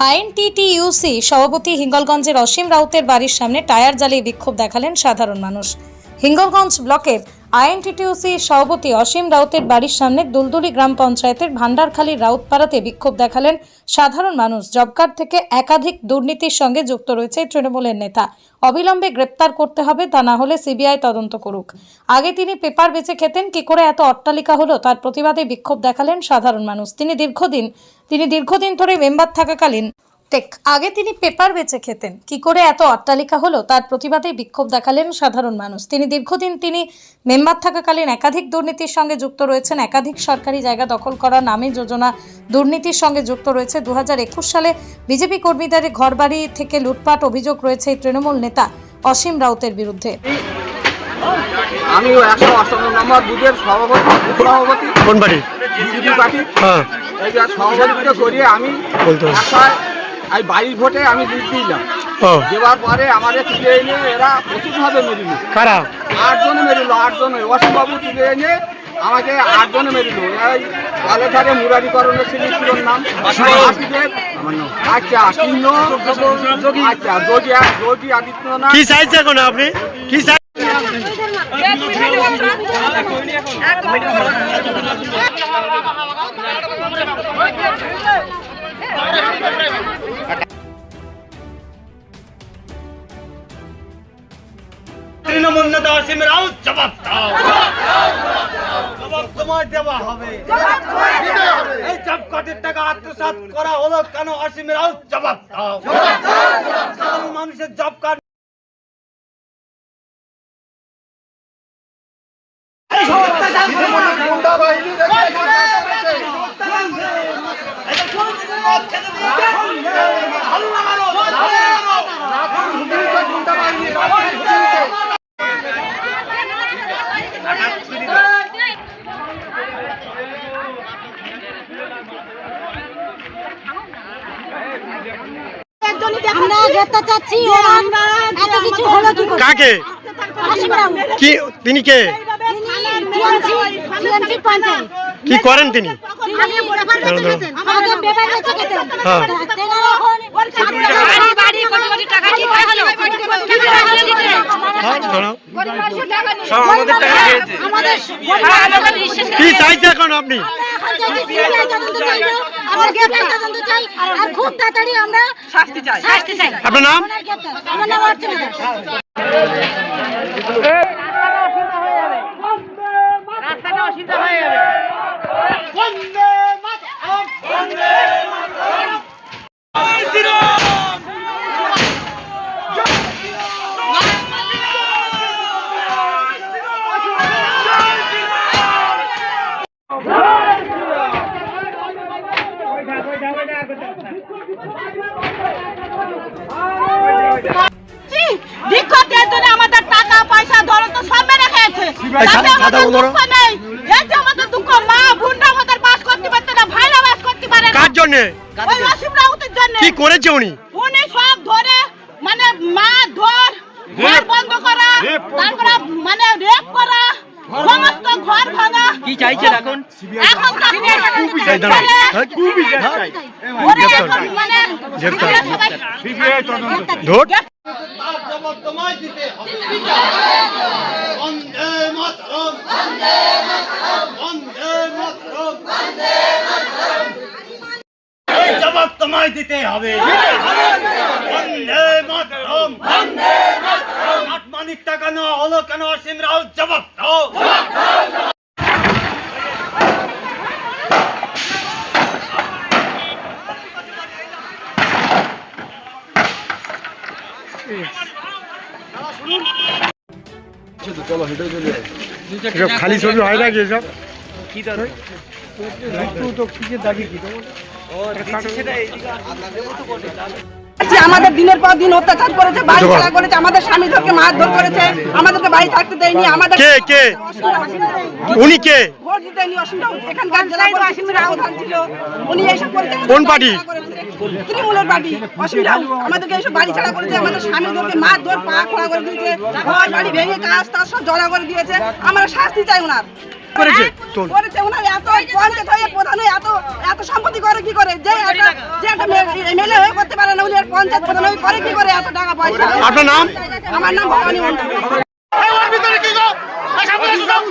INTTUC সভাপতি হিঙ্গলগঞ্জের অসীম রাউতের বাড়ির সামনে টায়ার জ্বালিয়ে বিক্ষোভ দেখালেন সাধারণ মানুষ। হিঙ্গলগঞ্জ ব্লকের আইএনটিটিইউসি সভাপতি অসীম রাউতের বাড়ির সামনে দুলদুলি গ্রাম পঞ্চায়েতের ভান্ডারখালী রাউতপাড়াতে বিক্ষোভ দেখালেন সাধারণ মানুষ। জব কার্ড থেকে একাধিক দুর্নীতির সঙ্গে যুক্ত রয়েছে তৃণমূলের নেতা। অবিলম্বে গ্রেপ্তার করতে হবে, তা না হলে সিবিআই তদন্ত করুক। আগে তিনি পেপার বেচে খেতেন, কি করে এত অট্টালিকা হলো তার প্রতিবাদে বিক্ষোভ দেখালেন সাধারণ মানুষ। তিনি দীর্ঘদিন ধরে মেম্বার থাকাকালীন আগে তিনি পেপার বেচে খেতেন, কি করে এত অট্টালিকা হলো তার প্রতিবাদে বিক্ষোভ দেখালেন সাধারণ মানুষ। তিনি মেম্বার থাকাকালীন একাধিক দুর্নীতির সঙ্গে যুক্ত রয়েছেন। একাধিক সরকারি জায়গা দখল করার নামে যোজনা দুর্নীতির সঙ্গে যুক্ত রয়েছে। 2021 সালে বিজেপি কর্মীদের ঘরবাড়ি থেকে লুটপাট অভিযোগ রয়েছে এই তৃণমূল নেতা অসীম রাউতের বিরুদ্ধে। আমি 158 নম্বর বুথের সভাপতি কোন পার্টি? BJP party. হ্যাঁ, এই যে সভাপতিত্ব করিয়ে আমি এই বাড়ির ভোটে আমি লিড দিলাম। দেওয়ার পরে আমাদের তুলে এনে এরা প্রচুরভাবে মেরিল। কারা? 8 জন মেরিল। 8 জন অসীমবাবু তুলে এনে আমাকে 8 জন মেরিল। এই কালে ধারে মুরারিকরণের ছেলের নাম আশিদেব। আচ্ছা, যোগী আদিত্যনাথ। কি চাইছে এখন আপনি? কি চাই? তৃণমূল নেতা অসীম রাউত জবাব দাও। জবাব তোমায় দেওয়া হবে। এই জব কার্ডের টাকা আত্মসাৎ করা হলো কেন? অসীম রাউত জবাব দাও। মানুষের জব কার্ড আমরা গ্রেপ্তার চাচ্ছি। এত কিছু হলো কি করে? কাকে? কি তিনি কে? কি করেন তিনি? কি চাইছে এখন আপনি? খুব তাড়াতাড়ি আমরা শাস্তি চাই। আপনার নাম? আমার নাম অর্চনা দাস। রাস্তাটা অসুবিধা হয়ে যাবে। বন্দে মাতরম, বন্দে মাতরম। বিক্ষোভের জন্য আমাদের টাকা পয়সা ধরো তো সব মেরে খেয়েছে। আমাদের দুঃখ, মা বোনরা আমাদের বাস করতে পারছে না, ভাইরা বাস করতে পারে না। কার জন্য? ওই অসীম রাউতের জন্য। কি করেছে উনি? উনি সব ধরে মানে ঘর বন্ধ করা, তারপরে মানে রেপ করা, সমস্ত ঘর ভাঙা। কি চাইছেন এখন? এখন জবাব তোমায় দিতে হবে। বন্দে মাতরম, বন্দে মাতরম, বন্দে মাতরম। এই জবাব তোমায় দিতে হবে। বন্দে মাতরম, বন্দে মাতরম। কাটমানির টাকা নেওয়া হলো কেন? অসীম রাউত জবাব দাও। খালি ছবি হয় নাকি এসব? আমাদের দিনের পর দিন অত্যাচার করেছে, বাড়ি ছাড়া করেছে, আমাদের স্বামীদেরকে মারধর করেছে, আমাদেরকে বাড়ি থাকতে দেয়নি। আমাদের কে উনি কে? ভোট দিতেনি অসীম রাউত। এখানকার জেলা অসীম রাউত ছিল। উনি এইসব করেছে। কোন পার্টি? তৃণমূলের পার্টি অসীম রাউত। আমাদেরকে এইসব বাড়ি ছাড়া করেছে, আমাদের স্বামীদেরকে মারধর পা খোলা করে দিয়েছে, ঘর বাড়ি ভেঙে কাজ টাজ সব জড়া করে দিয়েছে। আমরা শাস্তি চাই ওনার। করেছে তোল। করেছে ওনার এত পঞ্চায়েত হয়ে প্রধান হয়ে এত সম্পত্তি করে কি করে যে একটা এমএলএ হয়ে করতে পারে না উনি আর পঞ্চায়েত প্রধান হয়ে করে কি করে এত টাকা পয়সা। আপনার নাম? আমার নাম ভবানী মন্ডল। ওর ভিতরে কি গো? এই সামনে এসো যাও।